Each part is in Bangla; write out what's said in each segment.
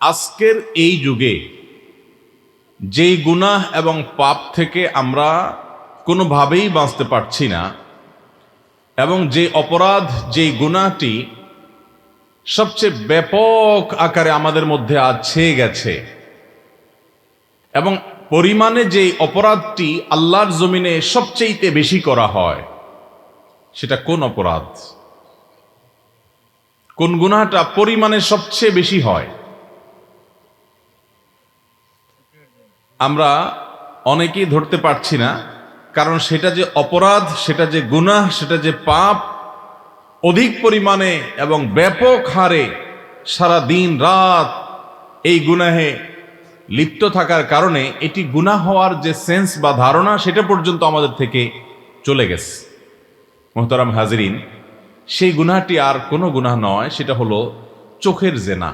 আজকের এই যুগে যেই গুনাহ এবং পাপ থেকে আমরা কোনোভাবেই বাঁচতে পারছি না, এবং যে অপরাধ, যেই গুনাহটি সবচেয়ে ব্যাপক আকারে আমাদের মধ্যে আজ ছেয়ে গেছে, এবং পরিমাণে যেই অপরাধটি আল্লাহর জমিনে সবচেয়ে বেশি করা হয়, সেটা কোন অপরাধ? কোন গুনাহটা পরিমাণে সবচেয়ে বেশি হয়? আমরা অনেকেই ধরতে পারছি না, কারণ সেটা যে অপরাধ, সেটা যে গুনাহ, সেটা যে পাপ, অধিক পরিমাণে এবং ব্যাপক হারে সারা দিন রাত এই গুনাহে লিপ্ত থাকার কারণে এটি গুনাহ হওয়ার যে সেন্স বা ধারণা, সেটা পর্যন্ত আমাদের থেকে চলে গেছে। মোহতারাম হাজরিন, সেই গুনাহটি আর কোনো গুনাহ নয়, সেটা হলো চোখের জেনা।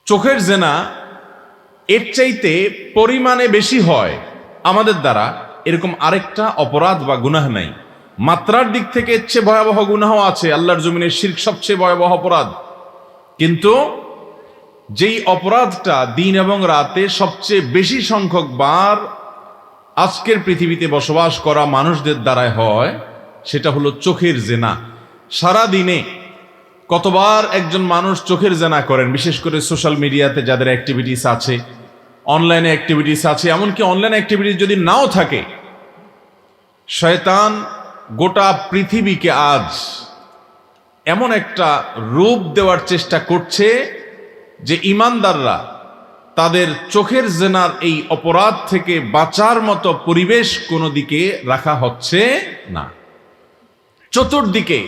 চোখের জেনা এর চাইতে পরিমাণে বেশি হয় আমাদের দ্বারা, এরকম আরেকটা অপরাধ বা গুনাহ নাই। মাত্রার দিক থেকে এর চেয়ে ভয়াবহ গুনাহ আছে, আল্লাহর জমিনে শিরক সবচেয়ে ভয়াবহ অপরাধ। কিন্তু যেই অপরাধটা দিন এবং রাতে সবচেয়ে বেশি সংখ্যক বার আজকের পৃথিবীতে বসবাস করা মানুষদের দ্বারাই হয়, সেটা হলো চোখের জেনা। সারা দিনে কতবার একজন মানুষ চোখের জেনা করেন, বিশেষ করে সোশ্যাল মিডিয়াতে যাদের অ্যাক্টিভিটিস আছে, অনলাইনে অ্যাক্টিভিটিস আছে, এমনকি অনলাইন অ্যাক্টিভিটিস যদি নাও থাকে, শয়তান গোটা পৃথিবীকে আজ এমন একটা রূপ দেওয়ার চেষ্টা করছে যে ইমানদাররা তাদের চোখের জেনার এই অপরাধ থেকে বাঁচার মতো পরিবেশ কোনো দিকে রাখা হচ্ছে না। চতুর্দিকে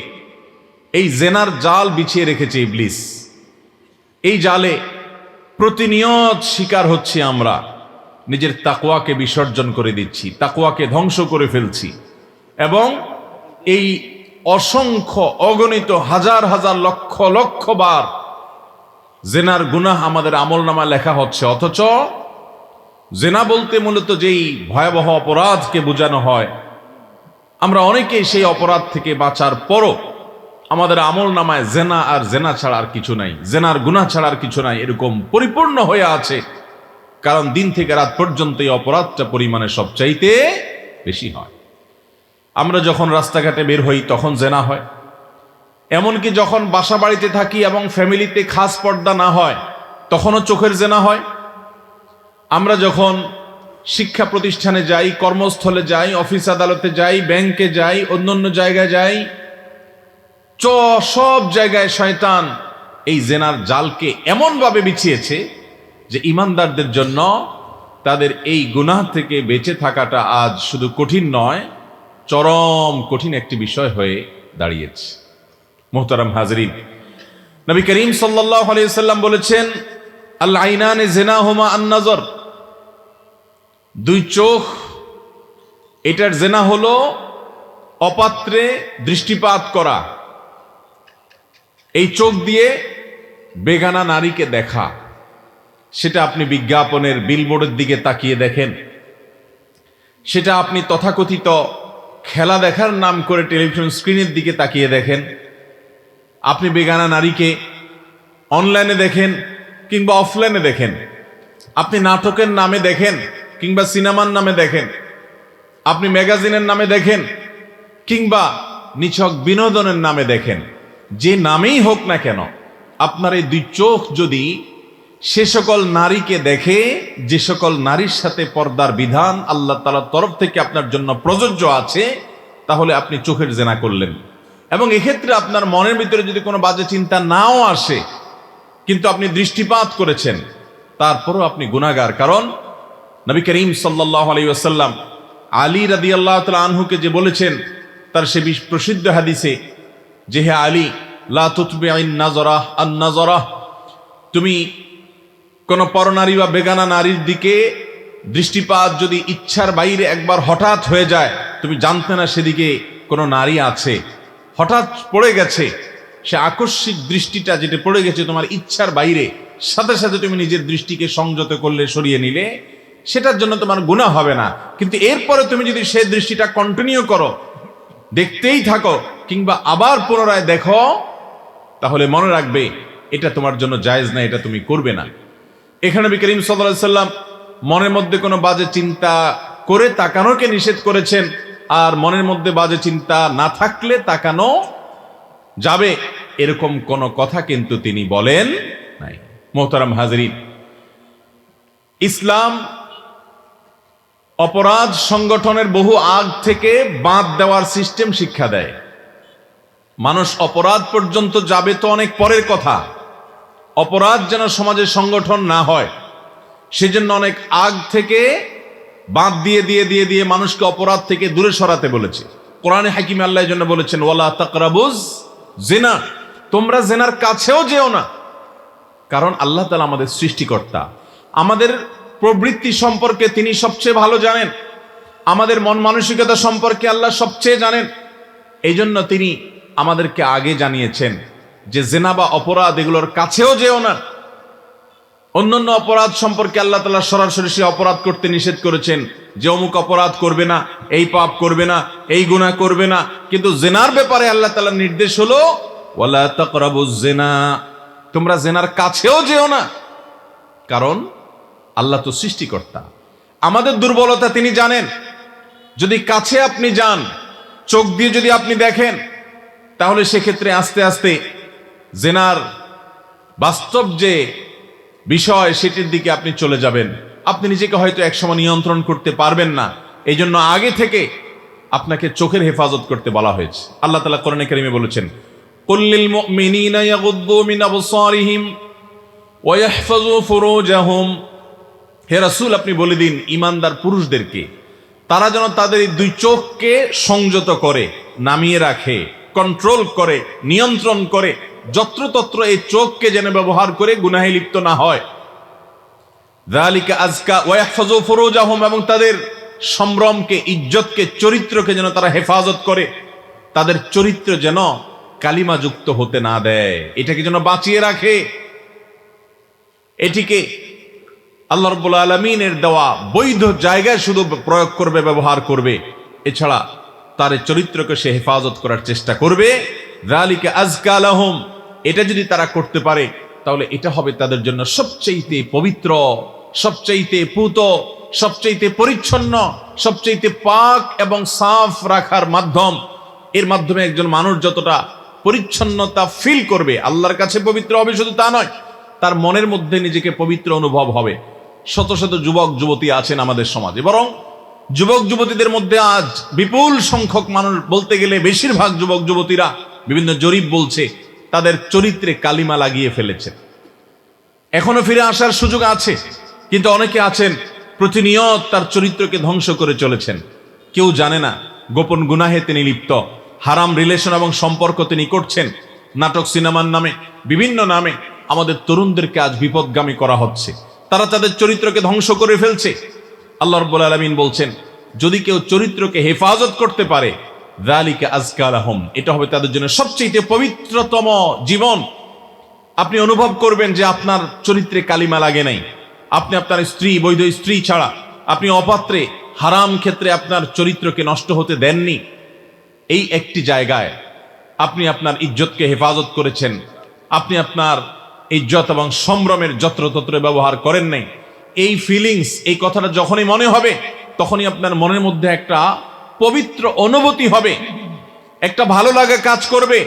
এই জেনার জাল বিছিয়ে রেখেছে ইবলিস। এই জালে প্রতিনিয়ত শিকার হচ্ছে আমরা, নিজের তাকওয়াকে বিসর্জন করে দিচ্ছি, তাকওয়াকে ধ্বংস করে ফেলছি, এবং এই অসংখ্য অগণিত হাজার হাজার লক্ষ লক্ষ বার জেনার গুনাহ আমাদের আমলনামায় লেখা হচ্ছে। অথচ জেনা বলতে মূলত যেই ভয়াবহ অপরাধকে বোঝানো হয়, আমরা অনেকেই সেই অপরাধ থেকে বাঁচার পরও আমাদের আমলনামায় জেনা আর জেনা ছাড়া আর কিছু নাই, জেনার গুনাহ ছাড়া আর কিছু নাই, এরকম পরিপূর্ণ হয়ে আছে। কারণ দিন থেকে রাত পর্যন্ত এই অপরাধটা পরিমাণে সবচাইতে বেশি হয়। আমরা যখন রাস্তাঘাটে বের হই তখন জেনা হয়, এমনকি যখন বাসা বাড়িতে থাকি এবং ফ্যামিলিতে খাস পর্দা না হয় তখনও চোখের জেনা হয়। আমরা যখন শিক্ষা প্রতিষ্ঠানে যাই, কর্মস্থলে যাই, অফিস আদালতে যাই, ব্যাংকে যাই, অন্যান্য জায়গায় যাই, সব জায়গায় শয়তান এই জেনার জালকে এমনভাবে বিছিয়েছে যে ইমানদারদের জন্য তাদের এই গুনাহ থেকে বেঁচে থাকাটা আজ শুধু কঠিন নয়, চরম কঠিন একটি বিষয় হয়ে দাঁড়িয়েছে। মুহতারাম হাজরিন, নবী করিম সাল্লাল্লাহু আলাইহি ওয়াসাল্লাম বলেছেন, আল আইনানে জিনাহুমা আন নজর, দুই চোখ, এটার জেনা হলো অপাত্রে দৃষ্টিপাত করা। এই চোখ দিয়ে বেগানা নারীকে দেখা, সেটা আপনি বিজ্ঞাপনের বিলবোর্ডের দিকে তাকিয়ে দেখেন, সেটা আপনি তথাকথিত খেলা দেখার নাম করে টেলিভিশন স্ক্রিনের দিকে তাকিয়ে দেখেন, আপনি বেগানা নারীকে অনলাইনে দেখেন কিংবা অফলাইনে দেখেন, আপনি নাটকের নামে দেখেন কিংবা সিনেমার নামে দেখেন, আপনি ম্যাগাজিনের নামে দেখেন কিংবা নিছক বিনোদনের নামে দেখেন, যে নামেই হোক না কেন, আপনার এই দুই চোখ যদি সে সকল নারীকে দেখে যে সকল নারীর সাথে পর্দার বিধান আল্লাহ তাআলার তরফ থেকে আপনার জন্য প্রযোজ্য আছে, তাহলে আপনি চোখের জেনা করলেন। এবং এক্ষেত্রে আপনার মনের ভিতরে যদি কোনো বাজে চিন্তা নাও আসে, কিন্তু আপনি দৃষ্টিপাত করেছেন, তারপরও আপনি গুনাহগার। কারণ নবী করিম সাল্লাল্লাহু আলাইহি ওয়াসাল্লাম আলী রাদিয়াল্লাহু তাআলা আনহুকে যে বলেছেন তার সে প্রসিদ্ধ হাদিসে যে, হে আলী, লা তুতবিইন নাযরা আন নাযরা, তুমি কোন পরনারী বা বেগানা নারীর দিকে দৃষ্টিপাত যদি ইচ্ছার বাইরে একবার হঠাৎ হয়ে যায়, তুমি জানতে না সেদিকে কোনো নারী আছে, হঠাৎ পড়ে গেছে, সে আকস্মিক দৃষ্টিটা যেটা পড়ে গেছে তোমার ইচ্ছার বাইরে, সাথে সাথে তুমি নিজের দৃষ্টিকে সংযত করলে, সরিয়ে নিলে, সেটার জন্য তোমার গুনাহ হবে না। কিন্তু এরপরে তুমি যদি সেই দৃষ্টিটা কন্টিনিউ করো, দেখতেই থাকো কিংবা আবার পুনরায় দেখো, তাহলে মনে রাখবে এটা তোমার জন্য জায়েজ না, এটা তুমি করবে না। এখানে নবী করিম সাল্লাল্লাহু আলাইহি সাল্লাম মনের মধ্যে কোনো বাজে চিন্তা করে তাকানোকে নিষেধ করেছেন, আর মনের মধ্যে বাজে চিন্তা না থাকলে তাকানো যাবে এরকম কোন কথা কিন্তু তিনি বলেন নাই। মোহতারাম হাজরিন, ইসলাম অপরাধ সংগঠনের বহু আগ থেকে বাঁধ দেওয়ার সিস্টেম শিক্ষা দেয়। মানুষ অপরাধ পর্যন্ত যাবে তো অনেক পরের কথা, অপরাধ যেন সমাজে সংগঠন না হয় সেজন্য অনেক আগ থেকে বাঁধ দিয়ে দিয়ে দিয়ে দিয়ে মানুষকে অপরাধ থেকে দূরে সরাতে বলেছে। কোরআনে হাকিমে আল্লাহ এর জন্য বলেছেন, ওয়ালা তাকরাবুজ জিনা, তোমরা জেনার কাছেও যেও না। কারণ আল্লাহ তাআলা আমাদের সৃষ্টিকর্তা, আমাদের প্রবৃত্তি সম্পর্কে তিনি সবচেয়ে ভালো জানেন, আমাদের মন মানসিকতা সম্পর্কে আল্লাহ সবচেয়ে জানেন। এই জন্য তিনি আমাদেরকে আগে জানিয়েছেন যে জেনা বা অপরাধ এগুলোর কাছেও যেও না। অন্যান্য অপরাধ সম্পর্কে আল্লাহ তাআলা সরাসরি সে অপরাধ করতে নিষেধ করেছেন যে অমুক অপরাধ করবে না, এই পাপ করবে না, এই গুনাহ করবে না। কিন্তু জেনার ব্যাপারে আল্লাহ তাআলার নির্দেশ হলো ওয়ালা তাকরাবুজ জিনা, তোমরা জেনার কাছেও যেও না। কারণ আল্লাহ তো সৃষ্টিকর্তা, আমাদের দুর্বলতা তিনি জানেন। যদি কাছে আপনি যান, চোখ দিয়ে যদি আপনি দেখেন, তাহলে সেক্ষেত্রে আস্তে আস্তে জেনার বাস্তব যে বিষয় সেটির দিকে আপনি চলে যাবেন। আপনি নিজেকে হয়তো একসময় নিয়ন্ত্রণ করতে পারবেন না। এই জন্য আগে থেকে আপনাকে চোখের হেফাজত করতে বলা হয়েছে। আল্লাহ তাআলা কোরআনে কারীমে বলেছেন, কুল্লিল মুমিনিনা ইয়াগুদ্দু মিন আবসারিহিম ওয়া ইয়াহফাযু ফুরুজাহুম, হে রাসূল আপনি বলে দিন ঈমানদার পুরুষদেরকে তারা যেন তাদের এই দুই চোখকে সংযত করে, নামিয়ে রাখে, কন্ট্রোল করে, নিয়ন্ত্রণ করে, যত্রতত্র এই চোখকে যেন ব্যবহার করে গুনাহে লিপ্ত না হয়। যালিকা আজকা ওয়া ইয়াহফাযু ফুরুজাহুম, এবং তাদের সম্ভ্রমকে, ইজ্জতকে, চরিত্রকে যেন তারা হেফাজত করে, তাদের চরিত্র যেন কালিমা যুক্ত হতে না দেয়, এটাকে যেন বাঁচিয়ে রাখে। এটিকে আল্লাহ রাব্বুল আলামিনের দেওয়া বৈধ জায়গায় শুধু প্রয়োগ করবে, ব্যবহার করবে। এছাড়া তার চরিত্রকে সে হেফাজত করার চেষ্টা করবে। যালিকা আজকা লাহুম, এটা যদি তারা করতে পারে তাহলে এটা হবে তাদের জন্য সবচেয়ে পবিত্র, সবচেয়ে পুত, সবচেয়ে পরিচ্ছন্ন, সবচেয়ে পাক এবং সাফ রাখার মাধ্যম। এর মাধ্যমে একজন মানুষ যতটা পরিচ্ছন্নতা ফিল করবে, আল্লাহর কাছে পবিত্র হবে শুধু তা নয়, তার মনের মধ্যে নিজেকে পবিত্র অনুভব হবে। শত শত যুবক যুবতী আছেন আমাদের সমাজে, বরং যুবক যুবতীদের মধ্যে আজ বিপুল সংখ্যক মানুষ, বলতে গেলে বেশিরভাগ যুবক যুবতীরা, বিভিন্ন জরিপ বলছে তাদের চরিত্রে কালিমা লাগিয়ে ফেলেছে। এখনো ফিরে আসার সুযোগ আছে, কিন্তু অনেকে আছেন প্রতিনিয়ত তার চরিত্রকে ধ্বংস করে চলেছেন। কেউ জানে না গোপন গুনাহে তিনি লিপ্ত, হারাম রিলেশন এবং সম্পর্ক তিনি করছেন। নাটক, সিনেমার নামে, বিভিন্ন নামে আমাদের তরুণদেরকে আজ বিপদগামী করা হচ্ছে। তারা তাদের চরিত্রকে ধ্বংস করে ফেলছে। আল্লাহ রাব্বুল আলামিন বলছেন, যদি কেউ চরিত্রকে হেফাজত করতে পারে, যালিকা আজকা লাহুম, এটা হবে তাদের জন্য সবচেয়ে পবিত্রতম জীবন। আপনি অনুভব করবেন যে আপনার চরিত্রে কালিমা লাগে নাই, আপনি আপনার স্ত্রী, বৈধ স্ত্রী ছাড়া আপনি অপাত্রে, হারাম ক্ষেত্রে আপনার চরিত্রকে নষ্ট হতে দেননি। এই একটি জায়গায় আপনি আপনার ইজ্জতকে হেফাজত করেছেন, আপনি আপনার ইজ্জত এবং সম্ভ্রমের যত্রতত্র ব্যবহার করেন নাই। এই ফিলিংস, এই কথাটা যখনই মনে হবে, তখনই আপনার মনের মধ্যে একটা পবিত্র অনুভূতি হবে, একটা ভালো লাগা কাজ করবে।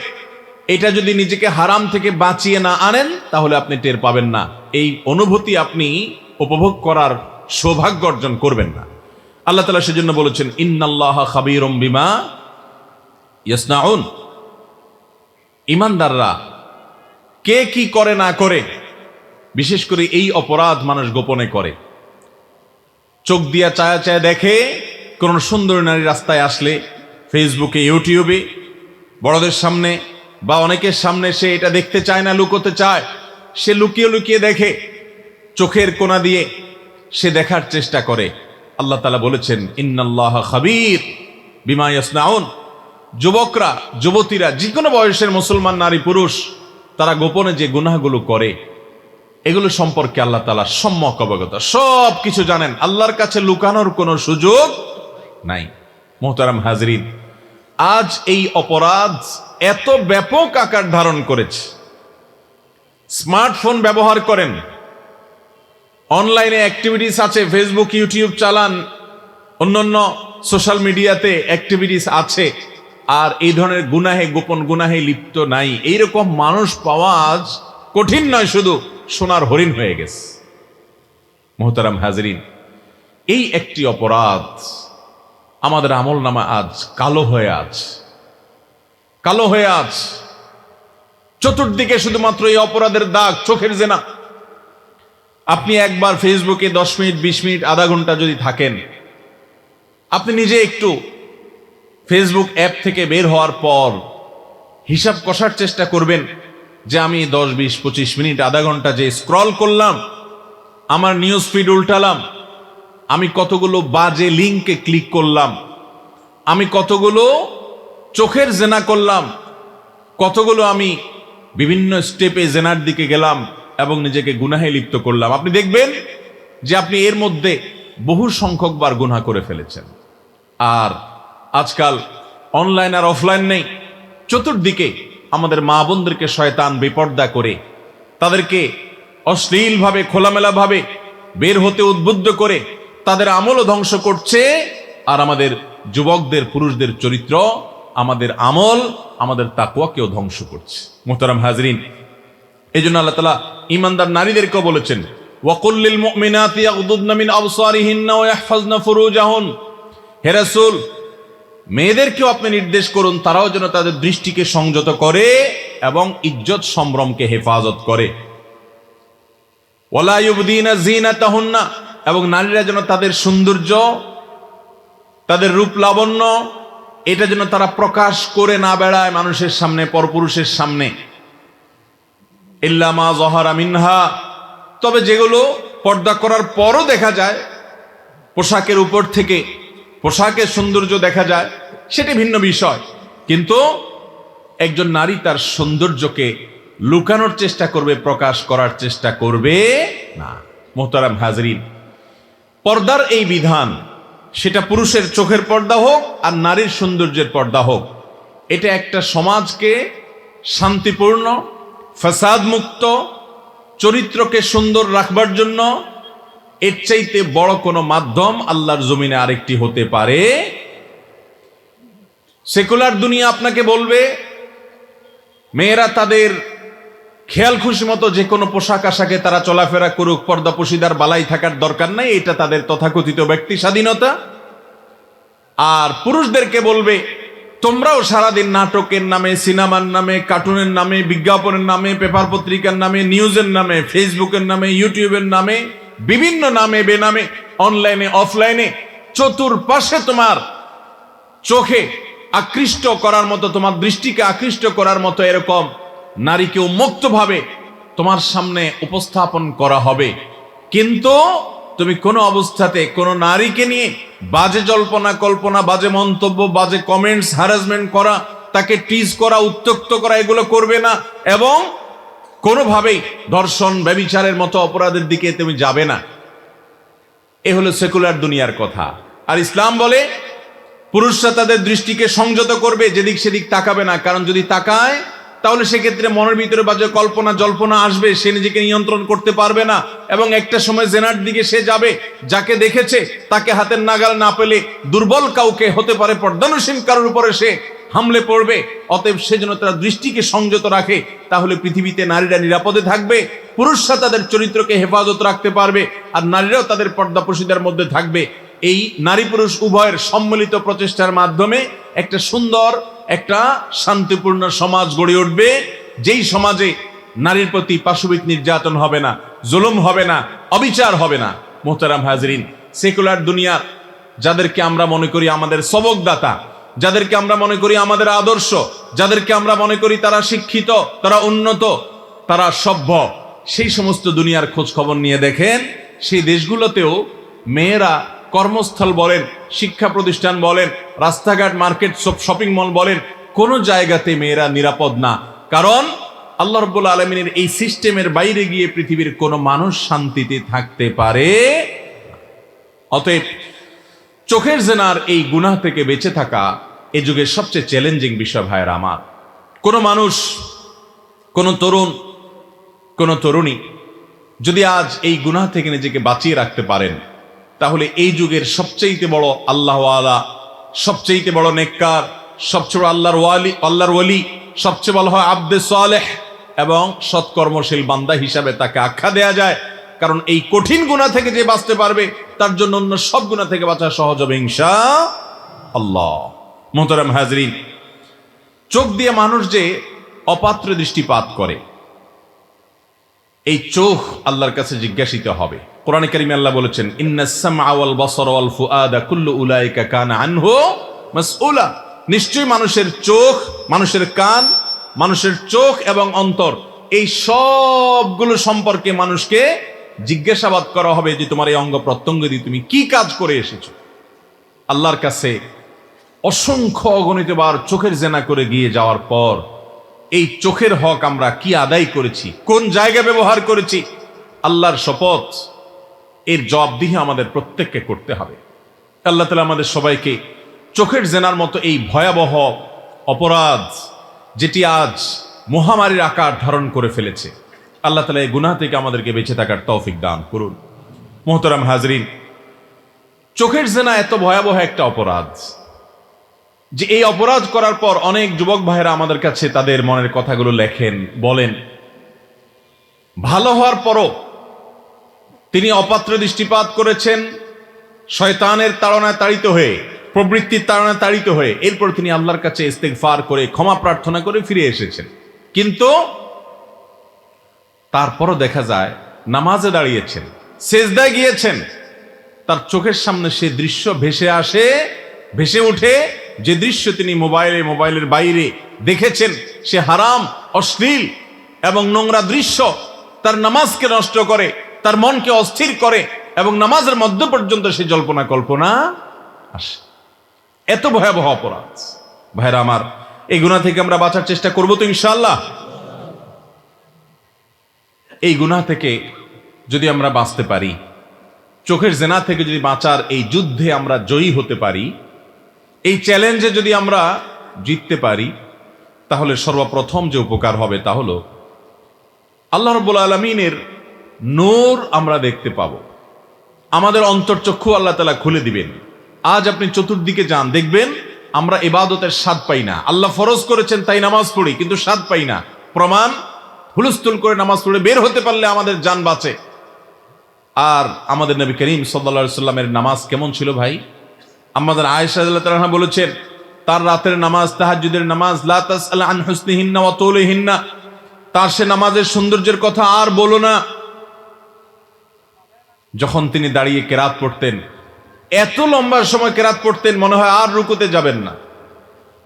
এটা যদি নিজেকে হারাম থেকে বাঁচিয়ে না আনেন তাহলে আপনি টের পাবেন না, এই অনুভূতি আপনি উপভোগ করার সৌভাগ্য অর্জন করবেন না। আল্লাহ তাআলা সেজন্য বলেছেন, ইন্নাল্লাহা খাবীরুম বিমা ইয়াসনাউন, ঈমানদাররা কে কি করে না করে, বিশেষ করে এই অপরাধ মানুষ গোপনে করে। চোখ দিয়া চায়া চায়া দেখে কোন সুন্দর নারী রাস্তায় আসলে, ফেসবুকে, ইউটিউবে, বড়দের সামনে বা অনেকের সামনে সে এটা দেখতে চায় না, লুকোতে চায়, সে লুকিয়ে লুকিয়ে দেখে, চোখের কোনা দিয়ে সে দেখার চেষ্টা করে। আল্লাহ তাআলা বলেছেন, ইন্নাল্লাহা খাবীর বিমা ইয়াসনাউন, যুবকরা, যুবতীরা, যে কোনো বয়সের মুসলমান নারী পুরুষ, তারা গোপনে যে গুনাহগুলো করে এগুলো সম্পর্কে আল্লাহ তাআলা সম্যক অবগত, সব কিছু জানেন। আল্লাহর কাছে লুকানোর কোনো সুযোগ নাই। মোহতারাম হাজরিন, আজ এই অপরাধ এত ব্যাপক আকার ধারণ করেছে, স্মার্টফোন ব্যবহার করেন, অনলাইনে অ্যাক্টিভিটিস আছে, ফেসবুক ইউটিউব চালান, অন্যান্য সোশ্যাল মিডিয়াতে অ্যাক্টিভিটিস আছে, আর এই ধরনের গুনাহে, গোপন গুনাহে লিপ্ত নাই, এইরকম মানুষ পাওয়া আজ কঠিন নয়, শুধু সোনার হরিণ হয়ে গেছে। মোহতারাম হাজরিন, এই একটি অপরাধ আমাদের আমল নামা আজ কালো হয়ে আছে, কালো হয়ে আছে। চতুর্দিকে শুধুমাত্র এই অপরাধের দাগ, চোখের জেনা। আপনি একবার ফেসবুকে 10 মিনিট, 20 মিনিট, আধা ঘন্টা যদি থাকেন, আপনি নিজে একটু ফেসবুক অ্যাপ থেকে বের হওয়ার পর হিসাব কষার চেষ্টা করবেন যে আমি 10, 20, 25 মিনিট, আধা ঘন্টা যে স্ক্রল করলাম, আমার নিউজ ফিড উল্টালাম, আমি কতগুলো বাজে লিঙ্কে ক্লিক করলাম, আমি কতগুলো চোখের জেনা করলাম, কতগুলো আমি বিভিন্ন স্টেপে জেনার দিকে গেলাম এবং নিজেকে গুনাহে লিপ্ত করলাম। আপনি দেখবেন যে আপনি এর মধ্যে বহু সংখ্যকবার গুনাহ করে ফেলেছেন। আর আজকাল অনলাইন আর অফলাইন নেই, চতুর্দিকে আমাদের মা বোনদেরকে শয়তান বেপর্দা করে তাদেরকে অশ্লীলভাবে, খোলামেলাভাবে বের হতে উদ্বুদ্ধ করে তাদের আমলও ধ্বংস করছে, আর আমাদের যুবকদের, পুরুষদের চরিত্র, আমাদের আমল, আমাদের তাকওয়াকেও ধ্বংস করছে। মুহতারাম হাজরিন, এই জন্য আল্লাহ তাআলা ঈমানদার নারীদেরকেও বলেছেন, ওয়াকুল লিল মুমিনাতি ইয়াগদুদনা মিন আবসারিহিন্না ওয়া ইয়াহফাজনা ফুরুজাহুন। হে রাসূল, মেয়েদেরকেও আপনি নির্দেশ করুন তারাও যেন তাদের দৃষ্টিকে সংযত করে এবং ইজ্জত সম্ভ্রমকে হেফাজত করে। ওয়ালা ইউবদিনা যিনাতাহুন্না, এবং নারীরা যেন তাদের সৌন্দর্য, তাদের রূপ লাবণ্য, এটা যেন তারা প্রকাশ করে না বেড়ায় মানুষের সামনে, পরপুরুষের সামনে। ইল্লা মা যাহারা মিনহা, তবে যেগুলো পর্দা করার পরও দেখা যায়, পোশাকের উপর থেকে পোশাকের সৌন্দর্য দেখা যায়, সেটি ভিন্ন বিষয়। কিন্তু একজন নারী তার সৌন্দর্যকে লুকানোর চেষ্টা করবে, প্রকাশ করার চেষ্টা করবে না। মোহতারাম হাজরিন, পর্দার এই বিধান, সেটা পুরুষের চোখের পর্দা হোক আর নারীর সৌন্দর্যের পর্দা হোক, এটা একটা সমাজকে শান্তিপূর্ণ, ফাসাদ মুক্ত, চরিত্রকে সুন্দর রাখবার জন্য এর চাইতে বড় কোনো মাধ্যম আল্লাহর জমিনে আরেকটি হতে পারে। সেকুলার দুনিয়া আপনাকে বলবে মেয়েরা তাদের খেয়াল খুশি মতো যে কোনো পোশাক আশাকে তারা চলাফেরা করুক, পর্দা পশিদার বালাই থাকার দরকার নাই, এটা তাদের তথাকথিত ব্যক্তি স্বাধীনতা। আর পুরুষদেরকে বলবে তোমরাও সারাদিন নাটকের নামে, সিনেমার নামে, কার্টুনের নামে, বিজ্ঞাপনের নামে, পেপার পত্রিকার নামে, নিউজের নামে, ফেসবুকের নামে, ইউটিউবের নামে, বিভিন্ন নামে বেনামে, অনলাইনে অফলাইনে, চতুর্পাশে তোমার চোখে আকৃষ্ট করার মতো, তোমার দৃষ্টিকে আকৃষ্ট করার মতো এরকম নারীকে উন্মুক্তভাবে তোমার সামনে উপস্থাপন করা হবে। কিন্তু তুমি কোনো অবস্থাতে কোনো নারীকে নিয়ে বাজে জল্পনা কল্পনা, বাজে মন্তব্য, বাজে কমেন্টস, হ্যারাসমেন্ট করা, তাকে টিজ করা, উত্ত্যক্ত করা, এগুলো করবে না, এবং কোনোভাবেই ধর্ষণ, ব্যভিচারের মতো অপরাধের দিকে তুমি যাবে না। এ হলো সেকুলার দুনিয়ার কথা। আর ইসলাম বলে পুরুষরা তাদের দৃষ্টিকে সংযত করবে, যেদিক সেদিক তাকাবে না, কারণ যদি তাকায় তাহলে সেক্ষেত্রে মনের ভিতরে বাজে কল্পনা জল্পনা আসবে, সে নিজেকে নিয়ন্ত্রণ করতে পারবে না, এবং একটা সময় জেনার দিকে সে যাবে, যাকে দেখেছে তাকে হাতের নাগাল না পেলে দুর্বল কাউকে, হতে পারে পর্দানুসীন কারোর উপরে সে হামলে পড়বে। অতএব সে যেন তার দৃষ্টিকে সংযত রাখে, তাহলে পৃথিবীতে নারীরা নিরাপদে থাকবে, পুরুষরা তাদের চরিত্রকে হেফাজত রাখতে পারবে, আর নারীরাও তাদের পর্দা পশিদার মধ্যে থাকবে। এই নারী পুরুষ উভয়ের সম্মিলিত প্রচেষ্টার মাধ্যমে একটা সুন্দর, একটা শান্তিপূর্ণ সমাজ গড়ে উঠবে, যেই সমাজে নারীর প্রতি পাশবিক নির্যাতন হবে না, জুলুম হবে না, অবিচার হবে না। মোহতারাম হাজরিন, সেকুলার দুনিয়ার যাদেরকে আমরা মনে করি আমাদের সবকদাতা, যাদেরকে আমরা মনে করি আমাদের আদর্শ, যাদেরকে আমরা মনে করি তারা শিক্ষিত, তারা উন্নত, তারা সভ্য, সেই সমস্ত দুনিয়ার খোঁজ খবর নিয়ে দেখেন, সেই দেশগুলোতেও মেয়েরা কর্মস্থল বলেন, শিক্ষা প্রতিষ্ঠান বলেন, রাস্তাঘাট, মার্কেট, শপিং মল বলেন, কোনো জায়গাতে মেয়েরা নিরাপদ না। কারণ আল্লাহ রাব্বুল আলামিনের এই সিস্টেমের বাইরে গিয়ে পৃথিবীর কোনো মানুষ শান্তিতে থাকতে পারে। অতএব চোখের জেনার এই গুনাহ থেকে বেঁচে থাকা এই যুগের সবচেয়ে চ্যালেঞ্জিং বিষয় ভাইয়েরা আমার। কোনো মানুষ, কোনো তরুণ, কোন তরুণী যদি আজ এই গুনাহ থেকে নিজেকে বাঁচিয়ে রাখতে পারেন, তাহলে এই যুগের সবচেয়ে বড় আল্লাহওয়ালা, সবচেয়ে বড় নেককার, সবচেয়ে বড় আল্লাহর ওয়ালি, সবচেয়ে বড় হয় আব্দে সালেহ এবং সৎকর্মশীল বান্দা হিসাবে তাকে আখ্যা দেয়া যায়। কারণ এই কঠিন গুনাহ থেকে যে বাঁচতে পারবে তার জন্য অন্য সব গুনাহ থেকে বাঁচা সহজ হবে ইনশাআল্লাহ। মুহতারাম হাজরিন, চোখ দিয়ে মানুষ যে অপাত্র দৃষ্টিপাত করে, এই চোখ আল্লাহর কাছে জিজ্ঞাসিত হবে। কোরআনে কারিমে আল্লাহ বলেছেন, ইন্নাস সামআ ওয়াল বাসারা ওয়াল ফুআদা কুল্লু উলাইকা কানা আনহু মাসউলা। নিশ্চয়ই মানুষের চোখ, মানুষের কান, মানুষের চোখ এবং অন্তর, এই সবগুলো সম্পর্কে মানুষকে জিজ্ঞাসাবাদ করা হবে যে তোমার এই অঙ্গ প্রত্যঙ্গ দিয়ে তুমি কি কাজ করে এসেছো। আল্লাহর কাছে অসংখ্য অগণিত বার চোখের জেনা করে গিয়ে যাওয়ার পর এই চোখের হক আমরা কি আদায় করেছি, কোন জায়গায় ব্যবহার করেছি, আল্লাহর শপথ এর জবাবদিহি আমাদের প্রত্যেককে করতে হবে। আল্লাহ তাআলা আমাদের সবাইকে চোখের জেনার মতো এই ভয়াবহ অপরাধ, যেটি আজ মহামারীর আকার ধারণ করে ফেলেছে, আল্লাহ তাআলা এই গুনাহ থেকে আমাদেরকে বেঁচে থাকার তৌফিক দান করুন। মুহতারাম হাজরিন, চোখের জেনা এত ভয়াবহ একটা অপরাধ যে এই অপরাধ করার পর অনেক যুবক ভাইয়েরা আমাদের কাছে তাদের মনের কথাগুলো লেখেন, বলেন ভালো হওয়ার পরও তিনি অপাত্র দৃষ্টিপাত করেছেন, শয়তানের তাড়নায় তাড়িত হয়ে, প্রবৃত্তির তাড়নায় তাড়িত হয়ে, এরপর তিনি আল্লাহর কাছে ইস্তেগফার করে ক্ষমা প্রার্থনা করে ফিরে এসেছেন। কিন্তু তারপরও দেখা যায় নামাজে দাঁড়িয়েছেন, সেজদায় গিয়েছেন, তার চোখের সামনে সে দৃশ্য ভেসে উঠে, যে দৃশ্য তিনি মোবাইলের বাইরে দেখেছেন, সে হারাম, অশ্লীল এবং নোংরা দৃশ্য তার নামাজকে নষ্ট করে, তার মনকে অস্থির করে এবং নামাজের মধ্য পর্যন্ত সে জল্পনা কল্পনা আসে। এত ভয়াবহ অপরাধ। ভাইরা আমার, এই গুনাহ থেকে আমরা বাঁচার চেষ্টা করব তো ইনশাআল্লাহ। এই গুনাহ থেকে যদি আমরা বাঁচতে পারি, চোখের জেনা থেকে যদি বাঁচার এই যুদ্ধে আমরা জয়ী হতে পারি, এই চ্যালেঞ্জে যদি আমরা জিততে পারি, তাহলে সর্বপ্রথম যে উপকার হবে তা হলো আল্লাহ রাব্বুল আলামিনের নূর আমরা দেখতে পাব। আমাদের অন্তরচক্ষু আল্লাহ তাআলা খুলে দিবেন। আজ আপনি চতুর্দিকে যান, দেখবেন আমরা ইবাদতের স্বাদ পাই না। আল্লাহ ফরজ করেছেন তাই নামাজ পড়ি, কিন্তু স্বাদ পাই না। প্রমাণ, হুলস্থুল করে নামাজ পড়ে বের হতে পারলে আমাদের জান বাঁচে। আর আমাদের নবী করিম সাল্লাল্লাহু আলাইহি সাল্লামের নামাজ কেমন ছিল ভাই? আমাদের আয়েশা রাদিয়াল্লাহু তাআলা আনহা বলেছেন, তার রাতের নামাজ, তাহাজ্জুদের নামাজ, লা তাসআল আন হুসনিহিন্না ওয়া তুলিহিন্না, তার সে নামাজের সৌন্দর্যের কথা আর বলো না। যখন তিনি দাঁড়িয়ে কেরাত পড়তেন, এত লম্বা সময় কেরাত পড়তেন, মনে হয় আর রুকুতে যাবেন না।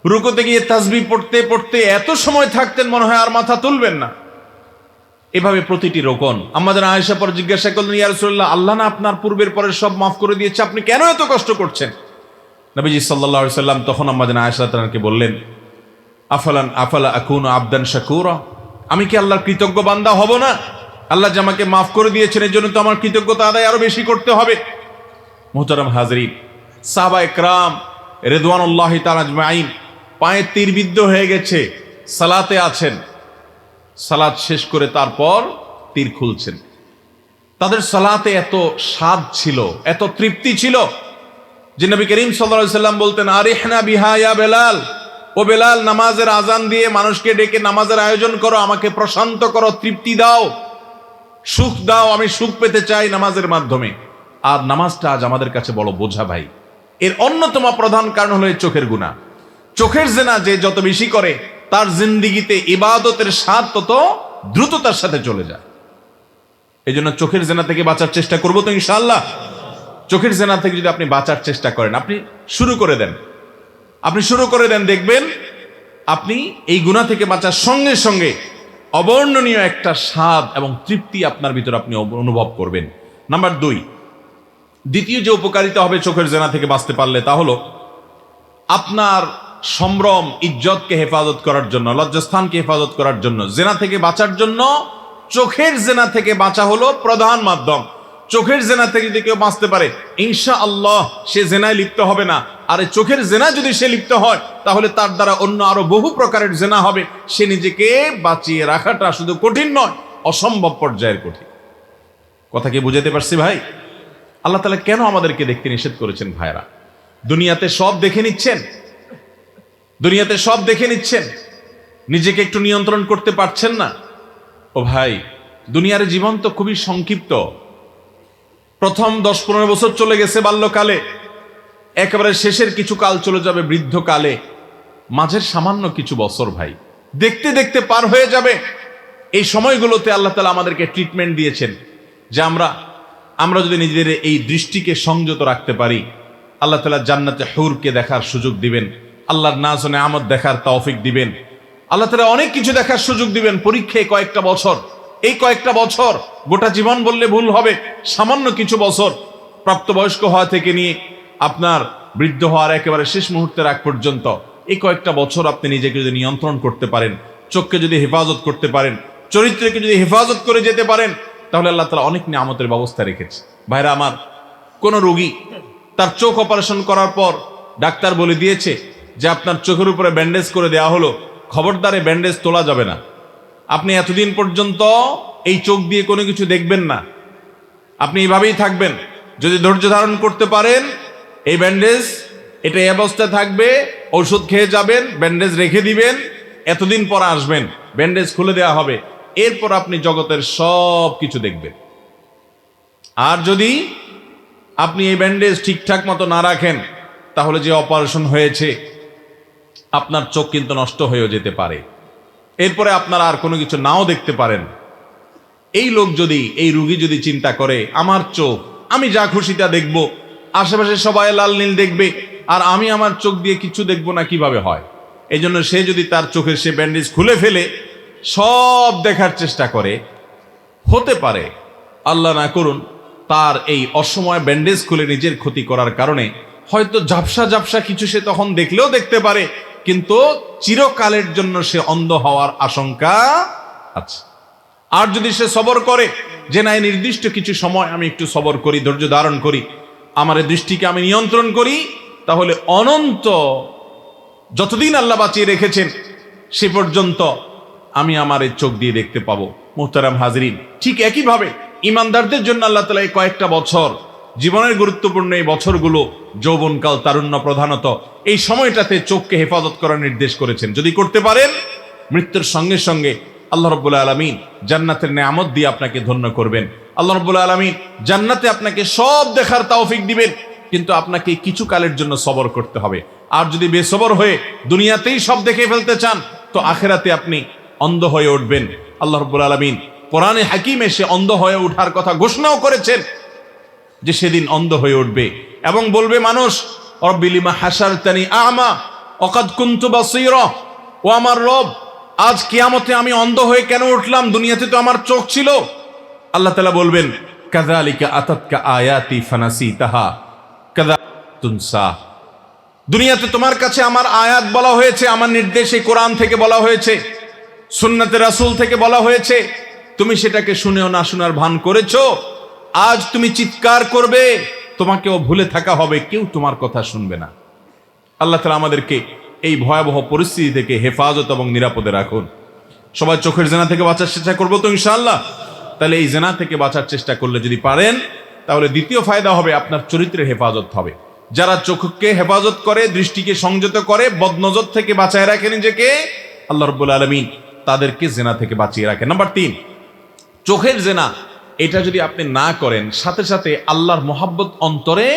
রুকুতে গিয়ে তাসবিহ পড়তে পড়তে এত সময় থাকতেন, মনে হয় আর মাথা তুলবেন না। এভাবে প্রতিটি রোকন। আমাদের আয়েশা পর জিজ্ঞাসা করলেন, ইয়া রাসূলুল্লাহ, আল্লাহ না আপনার পূর্বের পরের সব মাফ করে দিয়েছে, আপনি কেন এত কষ্ট করছেন? নবীজি সাল্লাল্লাহু আলাইহি সাল্লাম তখন আমাদের আয়েশা তাআলাকে বললেন, আফালা আকুনু আবদান শাকুরা, আমি কি আল্লাহর কৃতজ্ঞ বান্দা হব না? আল্লাহ যে আমাকে মাফ করে দিয়েছেন, এর জন্য তো আমার কৃতজ্ঞতা আদায় আরো বেশি করতে হবে। মুহতারাম হাজরিন, সাহাবায়ে কেরাম রিদওয়ানুল্লাহি তাআলা আজমাইন পায়ে তীরবিদ্ধ হয়ে গেছে, সালাতে আছেন, সালাত শেষ করে তারপর তীর খুলছেন। তাদের সালাতে এত স্বাদ ছিল, এত তৃপ্তি ছিল যে নবী করিম সাল্লাল্লাহু আলাইহি সাল্লাম বলতেন, আরিহনা বিহা ইয়া বেলাল, ও বেলাল, নামাজের আজান দিয়ে মানুষকে ডেকে নামাজের আয়োজন করো, আমাকে প্রশান্ত করো, তৃপ্তি দাও, সুখ দাও, আমি সুখ পেতে চাই নামাজের মাধ্যমে। আর নামাজটা আজ আমাদের কাছে বড় বোঝা ভাই। এর অন্যতম প্রধান কারণ হলো চোখের গুনাহ। চোখের জেনা যে যত বেশি করে, তার জিন্দিগিতে ইবাদতের স্বাদ তত দ্রুততার সাথে চলে যায়। এই জন্য চোখের জেনা থেকে বাঁচার চেষ্টা করবো তো ইনশাআল্লাহ। চোখের জেনা থেকে যদি আপনি বাঁচার চেষ্টা করেন, আপনি শুরু করে দেন, দেখবেন আপনি এই গুনাহ থেকে বাঁচার সঙ্গে সঙ্গে অবর্ণনীয় একটা স্বাদ এবং তৃপ্তি আপনার ভিতর আপনি অনুভব করবেন। নাম্বার 2, দ্বিতীয় যে উপকারিতা হবে চোখের জেনা থেকে বাঁচতে পারলে, তা হলো আপনার সম্ভ্রম, ইজ্জতকে হেফাজত করার জন্য, লজ্জাস্থানকে হেফাজত করার জন্য, জেনা থেকে বাঁচার জন্য চোখের জেনা থেকে বাঁচা হলো প্রধান মাধ্যম। চোখের জেনা থেকে যদি কেউ বাঁচতে পারে, ইনশাআল্লাহ সে জেনায় লিপ্ত হবে না। আর চোখের জেনা যদি সে লিপ্ত হয়, তাহলে তার দ্বারা অন্য আরো বহু প্রকারের জেনা হবে। সে নিজেকে বাঁচিয়ে রাখাটা শুধু কঠিন নয়, অসম্ভব পর্যায়ের কঠিন। কথা কি বুঝাতে পারছি ভাই? আল্লাহ তাআলা কেন আমাদেরকে দেখতে নিষেধ করেছেন ভাইরা? দুনিয়াতে সব দেখে নিচ্ছেন, দুনিয়াতে সব দেখে নিচ্ছেন, নিজেকে একটু নিয়ন্ত্রণ করতে পারছেন না। ও ভাই, দুনিয়ার জীবন তো খুবই সংক্ষিপ্ত। প্রথম 10-15 বছর চলে গেছে বাল্যকালে, একেবারে শেষের কিছু কাল চলে যাবে বৃদ্ধকালে, মাঝের সামান্য কিছু বছর ভাই দেখতে দেখতে পার হয়ে যাবে। এই সময়গুলোতে আল্লাহ তাআলা আমাদেরকে ট্রিটমেন্ট দিয়েছেন যে আমরা যদি নিজেদের এই দৃষ্টিকে সংযত রাখতে পারি, আল্লাহ তাআলা জান্নাতে হুরকে দেখার সুযোগ দিবেন, আল্লাহর নাজ ও নেয়ামত দেখার তৌফিক দিবেন, আল্লাহ তাআলা অনেক কিছু দেখার সুযোগ দিবেন। পরীক্ষায় কয়েকটা বছর, এই কয়েকটা বছর, গোটা জীবন বললে ভুল হবে, সামান্য কিছু বছর, প্রাপ্তবয়স্ক হওয়া থেকে নিয়ে আপনার বৃদ্ধ হওয়ার একেবারে শেষ মুহূর্তের আগ পর্যন্ত এই কয়েকটা বছর আপনি নিজেকে যদি নিয়ন্ত্রণ করতে পারেন, চোখকে যদি হেফাজত করতে পারেন, চরিত্রকে যদি হেফাজত করে যেতে পারেন, তাহলে আল্লাহ তাআলা অনেক নিয়ামতের ব্যবস্থা রেখেছে। ভাইরা আমার, কোন রোগী তার চোখ অপারেশন করার পর ডাক্তার বলে দিয়েছে যে আপনার চোখের উপরে ব্যান্ডেজ করে দেওয়া হলো, খবরদার এই ব্যান্ডেজ তোলা যাবে না। আপনি এতদিন পর্যন্ত এই চোখ দিয়ে কোনো কিছু দেখবেন না, আপনি এইভাবেই থাকবেন। যদি ধৈর্য ধারণ করতে পারেন, এই ব্যান্ডেজ এটা এই অবস্থায় থাকবে, ঔষধ খেয়ে যাবেন, ব্যান্ডেজ রেখে দিবেন, এতদিন পর আসবেন, ব্যান্ডেজ খুলে দেওয়া হবে, এরপর আপনি জগতের সব কিছু দেখবেন। আর যদি আপনি এই ব্যান্ডেজ ঠিকঠাক মতো না রাখেন, তাহলে যে অপারেশন হয়েছে আপনার চোখ কিন্তু নষ্ট হয়েও যেতে পারে, এরপরে আপনারা আর কোনো কিছু নাও দেখতে পারেন। এই রোগী যদি চিন্তা করে আমার চোখ, আমি যা খুশি তা দেখবো, আশেপাশে সবাই লাল নীল দেখবে, আর আমি আমার চোখ দিয়ে কিছু দেখবো না, কিভাবে হয়? এই জন্য সে যদি তার চোখের সে ব্যান্ডেজ খুলে ফেলে সব দেখার চেষ্টা করে, হতে পারে আল্লাহ না করুন তার এই অসময় ব্যান্ডেজ খুলে নিজের ক্ষতি করার কারণে হয়তো ঝাপসা ঝাপসা কিছু সে তখন দেখলেও দেখতে পারে, কিন্তু চিরকালের জন্য সে অন্ধ হওয়ার আশঙ্কা আছে। আর যদি সে সবর করে যে না, নির্দিষ্ট কিছু সময় আমি একটু সবর করি, ধৈর্য ধারণ করি, আমার এই দৃষ্টিকে আমি নিয়ন্ত্রণ করি, তাহলে অনন্ত যতদিন আল্লাহ বাঁচিয়ে রেখেছেন সে পর্যন্ত আমি আমার এই চোখ দিয়ে দেখতে পাবো। মুহতারাম হাজরিন, ঠিক একইভাবে ইমানদারদের জন্য আল্লাহ তাআলা এই কয়েকটা বছর, জীবনের গুরুত্বপূর্ণ এই বছরগুলো, যৌবনকাল, তারুণ্য প্রধানত, এই সময়টাতে চোখকে হেফাজত করার নির্দেশ করেছেন। যদি করতে পারেন, মৃত্যুর সঙ্গে সঙ্গে আল্লাহ রাব্বুল আলামিন জান্নাতের নেয়ামত দিয়ে আপনাকে ধন্য করবেন। আল্লাহ রাব্বুল আলামিন জান্নাতে আপনাকে সব দেখার তৌফিক দিবেন, কিন্তু আপনাকে কিছু কালের জন্য সবর করতে হবে। আর যদি বেসবর হয়ে দুনিয়াতেই সব দেখে ফেলতে চান, তো আখিরাতে আপনি অন্ধ হয়ে উঠবেন। আল্লাহ রাব্বুল আলামিন কোরআনে হাকিমে সে অন্ধ হয়ে ওঠার কথা ঘোষণাও করেছেন, যে সেদিন অন্ধ হয়ে উঠবে এবং বলবে মানুষ, রব্বি লিমা হাশারতানি আ'মা ওয়াকাদ কুনতু বাসীরা, ও আমার রব, আজ কিয়ামতে আমি অন্ধ হয়ে কেন উঠলাম? দুনিয়াতে তো আমার চোখ ছিল। আল্লাহ তাআলা বলবেন, কাযালিকা আতাতকা আয়াতি ফানাসিতাহা কাযা তুনসা, দুনিয়াতে তোমার কাছে আমার আয়াত বলা হয়েছে, আমার নির্দেশ এই কোরআন থেকে বলা হয়েছে, সুন্নাতে রাসূল থেকে বলা হয়েছে, তুমি সেটাকে শুনেও না শোনার ভান করেছো। আজ তুমি চিৎকার করবে, তোমাকেও ভুলে থাকা হবে, কেউ তোমার কথা শুনবে না। আল্লাহ তাআলা আমাদেরকে এই ভয়াবহ পরিস্থিতি থেকে হেফাজত এবং নিরাপদে রাখুন। সবাই চোখের জেনা থেকে বাঁচার চেষ্টা করবো তো ইনশাআল্লাহ। তাহলে এই জেনা থেকে বাঁচার চেষ্টা করলে যদি পারেন, তাহলে দ্বিতীয় ফায়দা হবে, আপনার চরিত্রের হেফাজত হবে। যারা চোখকে হেফাজত করে, দৃষ্টিকে সংযত করে, বদনজর থেকে বাঁচায় রাখে নিজেকে, আল্লাহ রাব্বুল আলামিন তাদেরকে জেনা থেকে বাঁচিয়ে রাখে। নাম্বার 3, চোখের জেনা, এটা যদি আপনি না করেন, সাথে সাথে আল্লাহর মহাব্বত অন্তরে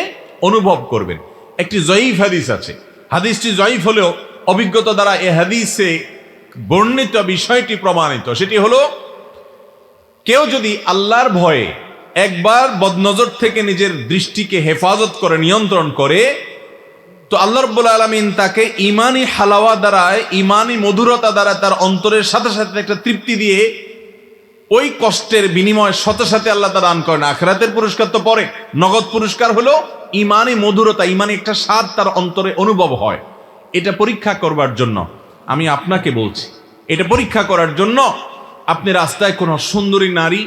অনুভব করবেন। একটি জয়ীফ হাদিস আছে, হাদিসটি জয়ীফ হলেও অভিজ্ঞতা দ্বারা এ হাদিসে বর্ণিত বিষয়টি প্রমাণিত। সেটি হলো, কেউ যদি আল্লাহর ভয়ে একবার বদনজর থেকে নিজের দৃষ্টিকে হেফাজত করে, নিয়ন্ত্রণ করে, তো আল্লাহ রাব্বুল আলামিন তাকে ইমানি হালাওয়া দ্বারা, ইমানি মধুরতা দ্বারা তার অন্তরের সাথে সাথে একটা তৃপ্তি দিয়ে ওই কষ্টের বিনিময় সাথে সাথে আল্লাহ তা দান করেন। আখিরাতের পুরস্কার তো পরে, নগদ পুরস্কার হলো ইমানি মধুরতা, ইমানি একটা স্বাদ তার অন্তরে অনুভব হয়। এটা পরীক্ষা করবার জন্য আমি আপনাকে বলছি, এটা পরীক্ষা করার জন্য আপনি রাস্তায় কোনো সুন্দরী নারী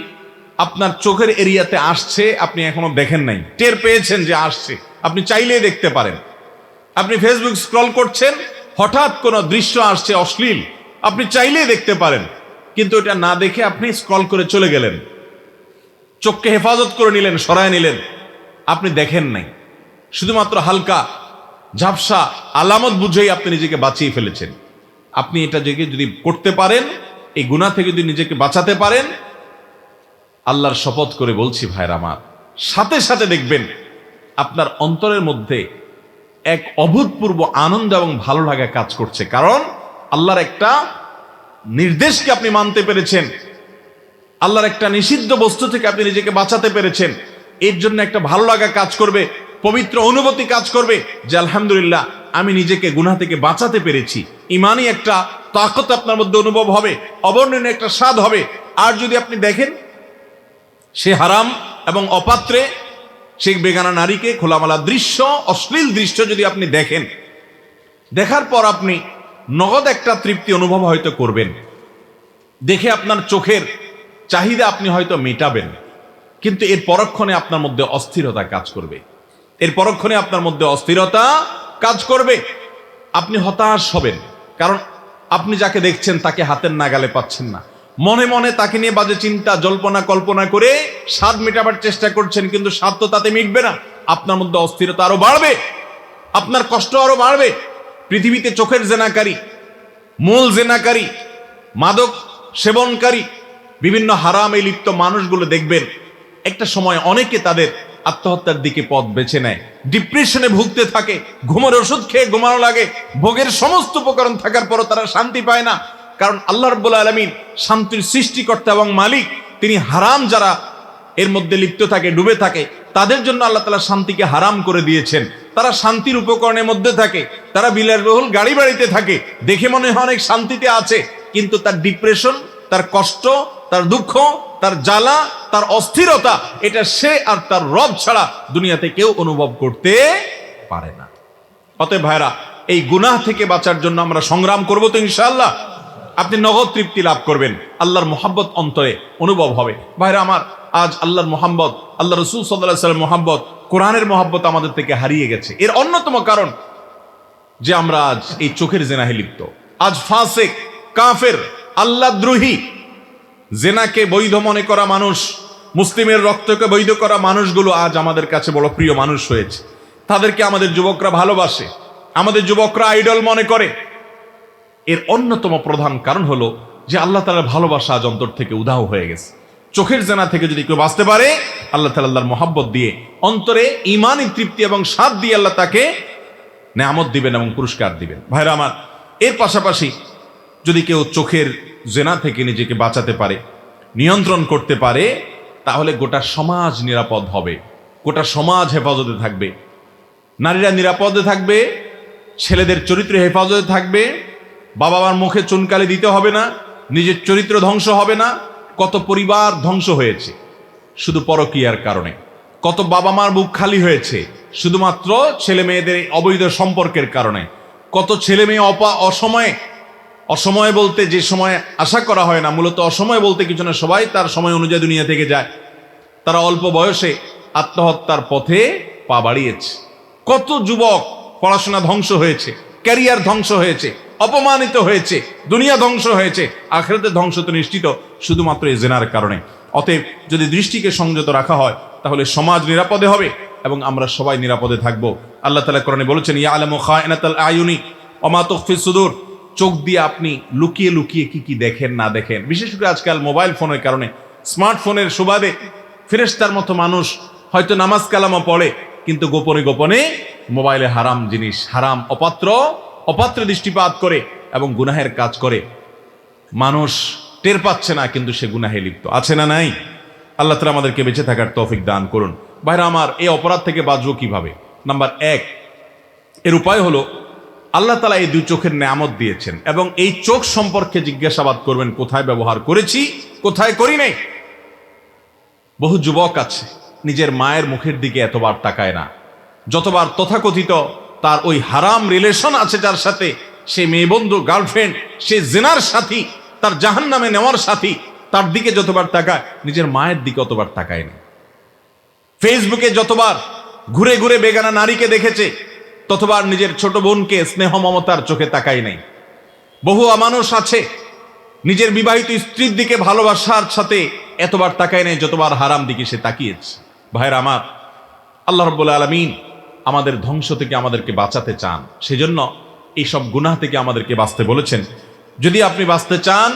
আপনার চোখের এরিয়াতে আসছে, আপনি এখনো দেখেন নাই, টের পেয়েছেন যে আসছে, আপনি চাইলেই দেখতে পারেন। আপনি ফেসবুক স্ক্রল করছেন, হঠাৎ কোনো দৃশ্য আসছে অশ্লীল, আপনি চাইলেই দেখতে পারেন। কিন্তু এটা না দেখে আপনি স্ক্রল করে চলে গেলেন, চোখকে হেফাজত করে নিলেন, সরায় নিলেন, আপনি দেখেন নাই, শুধুমাত্র হালকা ঝাপসা আলামত বুঝেই আপনি নিজেকে বাঁচিয়ে ফেলেছেন। আপনি এটা যদি করতে পারেন, এই গুনাহ থেকে যদি নিজেকে বাঁচাতে পারেন, আল্লাহর শপথ করে বলছি ভাইরা আমার, সাথে সাথে দেখবেন আপনার অন্তরের মধ্যে এক অভূতপূর্ব আনন্দ এবং ভালো লাগা কাজ করছে। কারণ আল্লাহর একটা নির্দেশকে আপনি মানতে পেরেছেন, আল্লাহর একটা নিষিদ্ধ বস্তু থেকে আপনি নিজেকে বাঁচাতে পেরেছেন। এর জন্য একটা ভালো লাগা কাজ করবে, পবিত্র অনুভূতি কাজ করবে যে আলহামদুলিল্লাহ আমি নিজেকে গুনাহ থেকে বাঁচাতে পেরেছি। ইমানই একটা তাকত আপনার মধ্যে অনুভব হবে, অবর্ণনীয় একটা স্বাদ হবে। আর যদি আপনি দেখেন সে হারাম এবং অপাত্রে, সেই বেগানা নারীকে খোলামেলা দৃশ্য, অশ্লীল দৃশ্য যদি আপনি দেখেন, দেখার পর আপনি নগদ একটা তৃপ্তি অনুভব হয়তো করবেন, দেখে আপনার চোখের চাহিদা আপনি হয়তো মেটাবেন, কিন্তু এর পরক্ষণে আপনার মধ্যে অস্থিরতা কাজ করবে, এর পরক্ষণে আপনার মধ্যে অস্থিরতা কাজ করবে। আপনি হতাশ হবেন, কারণ আপনি যাকে দেখছেন তাকে হাতের নাগালে পাচ্ছেন না, মনে মনে তাকে নিয়ে বাজে চিন্তা জল্পনা কল্পনা করে স্বাদ মেটাবার চেষ্টা করছেন, কিন্তু স্বাদ তো তাতে মিটবে না। আপনার মধ্যে অস্থিরতা আরো বাড়বে, আপনার কষ্ট আরো বাড়বে। পৃথিবীতে চোখের জেনাকারী, মূল জেনাকারী, মাদক সেবনকারী, বিভিন্ন হারামে লিপ্ত মানুষগুলো দেখবেন একটা সময় অনেকে তাদের আত্মহত্যার দিকে পথ বেছে নেয়, ডিপ্রেশনে ভুগতে থাকে, ঘুমের ওষুধ খেয়ে ঘুমানো লাগে, ভোগের সমস্ত উপকরণ থাকার পরও তারা শান্তি পায় না। কারণ আল্লাহ রাব্বুল আলামিন শান্তির সৃষ্টিকর্তা এবং মালিক, তিনি হারাম যারা এর মধ্যে লিপ্ত থাকে, ডুবে থাকে, তাদের জন্য আল্লাহ তাআলা শান্তিকে হারাম করে দিয়েছেন। তারা শান্তির উপকরণের মধ্যে থাকে, তারা বিলাসবহুল গাড়ি বাড়িতে থাকে, দেখে মনে হয় অনেক শান্তিতে আছে, কিন্তু তার ডিপ্রেশন, তার কষ্ট, তার দুঃখ, তার জ্বালা, তার অস্থিরতা, এটা সে আর তার রব ছাড়া দুনিয়াতে কেউ অনুভব করতে পারে না। অতএব ভাইরা, এই গুনাহ থেকে বাঁচার জন্য আমরা সংগ্রাম করব তো ইনশাআল্লাহ। আপনি নগদ তৃপ্তি লাভ করবেন, আল্লাহর মোহাব্বত অন্তরে অনুভব হবে। ভাইরা আমার, আজ আল্লাহর মোহাব্বত, আল্লাহ রাসূল সাল্লাল্লাহু আলাইহি ওয়াসাল্লাম মোহাব্বত, কোরআনের মোহাব্বত আমাদের থেকে হারিয়ে গেছে। এর অন্যতম কারণ যে আমরা আজ এই চোখের জেনাহে লিপ্ত। আজ ফাসিক, কাফের, আল্লাহদ্রোহী, জেনাকে বৈধ মনে করা মানুষ, মুসলিমের রক্তকে বৈধ করা মানুষগুলো আজ আমাদের কাছে বড় প্রিয় মানুষ হয়েছে। তাদেরকে আমাদের যুবকরা ভালোবাসে, আমাদের যুবকরা আইডল মনে করে। এর অন্যতম প্রধান কারণ হলো যে আল্লাহ তাআলার ভালোবাসা আজ অন্তর থেকে উধাও হয়ে গেছে। চোখের জেনা থেকে যদি কেউ বাঁচতে পারে, আল্লাহ তাআলা আল্লাহর মোহাব্বত দিয়ে, অন্তরে ঈমানি তৃপ্তি এবং স্বাদ দিয়ে আল্লাহ তাকে নেয়ামত দিবেন এবং পুরস্কার দিবেন। ভাইরা আমার, এর পাশাপাশি যদি কেউ চোখের জেনা থেকে নিজেকে বাঁচাতে পারে, নিয়ন্ত্রণ করতে পারে, তাহলে গোটা সমাজ নিরাপদ হবে, গোটা সমাজ হেফাজতে থাকবে। নারীরা নিরাপদে থাকবে, ছেলেদের চরিত্র হেফাজতে থাকবে, বাবা মার মুখে চুনকালি দিতে হবে না, নিজের চরিত্র ধ্বংস হবে না। কত পরিবার ধ্বংস হয়েছে শুধু পরকীয়ার কারণে, কত বাবা মার বুক খালি হয়েছে শুধুমাত্র ছেলে মেয়েদের অবৈধ সম্পর্কের কারণে, কত ছেলে মেয়ে অসময়ে, অসময়ে বলতে যে সময় আশা করা হয় না, মূলত অসময় বলতে কিছু না, সবাই তার সময় অনুযায়ী দুনিয়া থেকে যায়, তারা অল্প বয়সে আত্মহত্যার পথে পা বাড়িয়েছে। কত যুবক পড়াশোনা ধ্বংস হয়েছে, ক্যারিয়ার ধ্বংস হয়েছে, অপমানিত হয়েছে, দুনিয়া ধ্বংস হয়েছে, আখিরাতের ধ্বংস তো নিশ্চিত শুধুমাত্র এই জিনার কারণে। অতএব যদি দৃষ্টিকে সংযত রাখা হয়, তাহলে সমাজ নিরাপদে হবে এবং আমরা সবাই নিরাপদে থাকবো। আল্লাহ তাআলা কোরআনে বলেছেন, ইয়ালামু খায়িনাতাল আয়ুনি ওয়া মা তুখফিস সুদূর। চোখ দিয়ে আপনি লুকিয়ে লুকিয়ে কি কি দেখেন না দেখেন। বিশেষ করে আজকাল মোবাইল ফোনের কারণে, স্মার্টফোনের সুবাদে ফেরেশতার মতো মানুষ হয়তো নামাজ কালামও পড়ে, কিন্তু গোপনে গোপনে মোবাইলে হারাম জিনিস, হারাম অপাত্রে দৃষ্টিপাত করে এবং গুনাহের কাজ করে। মানুষ টের পাচ্ছে না, কিন্তু সে গুনাহে লিপ্ত আছে না নাই। আল্লাহ তাআলা আমাদেরকে বেঁচে থাকার তৌফিক দান করুন। ভাইরা আমার, এই অপরাধ থেকে বাঁচবো কিভাবে? নাম্বার 1, এর উপায় হলো আল্লাহ তাআলা এই দুই চোখের নেয়ামত দিয়েছেন এবং এই চোখ সম্পর্কে জিজ্ঞাসাবাদ করবেন, কোথায় ব্যবহার করেছি, কোথায় করি নাই। বহু যুবক আছে নিজের মায়ের মুখের দিকে এতবার তাকায় না, যতবার তথাকথিত তার ওই হারাম রিলেশন আছে যার সাথে, সে মেয়ে বন্ধু, গার্লফ্রেন্ড, সে জিনার সাথী, তার জাহান্নামে নেওয়ার সাথী, তার দিকে যতবার তাকায়, নিজের মায়ের দিকে অতবার তাকায় না। ফেসবুকে যতবার ঘুরে ঘুরে বেগানা নারীকে দেখেছে, ততবার নিজের ছোট বোনকে স্নেহ মমতার চোখে তাকায় নাই। বহু মানুষ আছে নিজের বিবাহিত স্ত্রীর দিকে ভালোবাসার সাথে এতবার তাকায় নেই যতবার হারাম দিকে সে তাকিয়েছে। ভাইরা আমার, আল্লাহ রাব্বুল আলামিন আমাদের ধ্বংস থেকে আমাদেরকে বাঁচাতে চান, সেজন্য এইসব গুনাহ থেকে আমাদেরকে বাঁচতে বলেছেন। যদি আপনি বাঁচতে চান,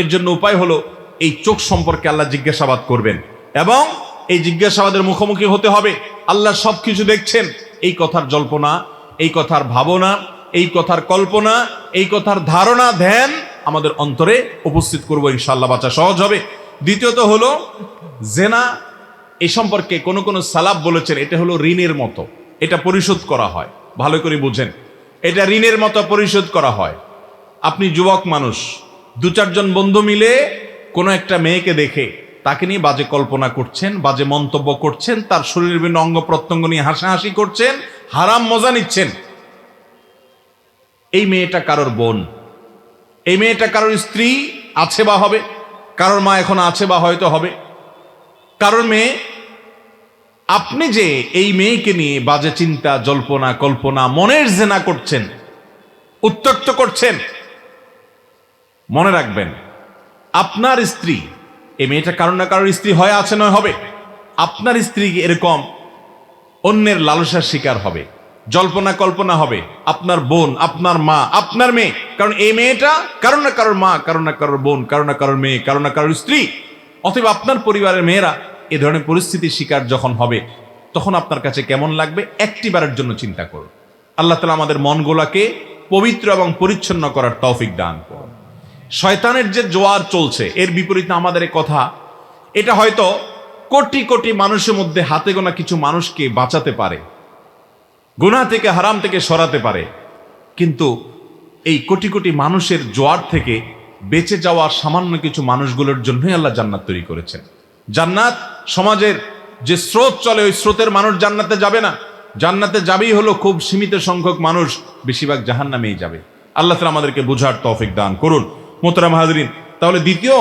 এর জন্য উপায় হলো এই চোখ সম্পর্কে আল্লাহ জিজ্ঞাসাবাদ করবেন এবং এই জিজ্ঞাসাবাদের মুখোমুখি হতে হবে। আল্লাহ সবকিছু দেখছেন। এই কথার জল্পনা, এই কথার ভাবনা, এই কথার কল্পনা, এই কথার ধারণা, ধ্যান আমাদের অন্তরে উপস্থিত করবো, ইনশাআল্লাহ বাঁচা সহজ হবে। দ্বিতীয়ত হলো জেনা। এই সম্পর্কে কোন কোন সালাফ বলেছেন এটা হলো ঋণের মতো, এটা পরিশোধ করা হয়। ভালো করে বুঝেন, এটা ঋণের মতো পরিশোধ করা হয়। আপনি যুবক মানুষ, দু চারজন বন্ধু মিলে কোনো একটা মেয়েকে দেখে তাকে নিয়ে বাজে কল্পনা করছেন, বাজে মন্তব্য করছেন, তার শরীরের বিভিন্ন অঙ্গ প্রত্যঙ্গ নিয়ে হাসাহাসি করছেন, হারাম মজা নিচ্ছেন। এই মেয়েটা কারোর বোন, এই মেয়েটা কারোর স্ত্রী আছে বা হবে, কারোর মা এখন আছে বা হয়তো হবে, কারোর মেয়ে। আপনি যে এই মেয়েকে নিয়ে বাজে চিন্তা, জল্পনা, কল্পনা, মনের জেনা করছেন, উত্ত্যক্ত করছেন, মনে রাখবেন আপনার স্ত্রী, এই মেয়েটা কারোর না কারোর স্ত্রী হয়, আছে নয় হবে, আপনার স্ত্রী এরকম অন্যের লালসার শিকার হবে, জল্পনা কল্পনা হবে, আপনার বোন, আপনার মা, আপনার মেয়ে। কারণ এই মেয়েটা কারো না কারোর মা, কারো না কারোর বোন, কারো না কারোর মেয়ে, কারো না কারোর স্ত্রী। অতএব আপনার পরিবারের মেয়েরা এ ধরনের পরিস্থিতির শিকার যখন হবে, তখন আপনার কাছে কেমন লাগবে একটিবারের জন্য চিন্তা করুন। আল্লাহ তাআলা আমাদের মনগুলাকে পবিত্র এবং পরিচ্ছন্ন করার তৌফিক দান করুন। শয়তানের যে জোয়ার চলছে, এর বিপরীতে আমাদের কথা, এটা হয়তো কোটি কোটি মানুষের মধ্যে হাতে গোনা কিছু মানুষকে বাঁচাতে পারে, গুনাহ থেকে, হারাম থেকে সরাতে পারে। কিন্তু এই কোটি কোটি মানুষের জোয়ার থেকে বেঁচে যাওয়া সামান্য কিছু মানুষগুলোর জন্যই আল্লাহ জান্নাত তৈরি করেছেন। জান্নাত সমাজের যে স্রোত চলে, ওই স্রোতের মানুষ জান্নাতে যাবে না। জান্নাতে যাবেই হলো খুব সীমিত সংখ্যক মানুষ, বেশিরভাগ জাহান্নামেই যাবে। আল্লাহ তাআলা আমাদেরকে বুঝার তৌফিক দান করুন। মোহতারাম হাজরিন, তাহলে দ্বিতীয়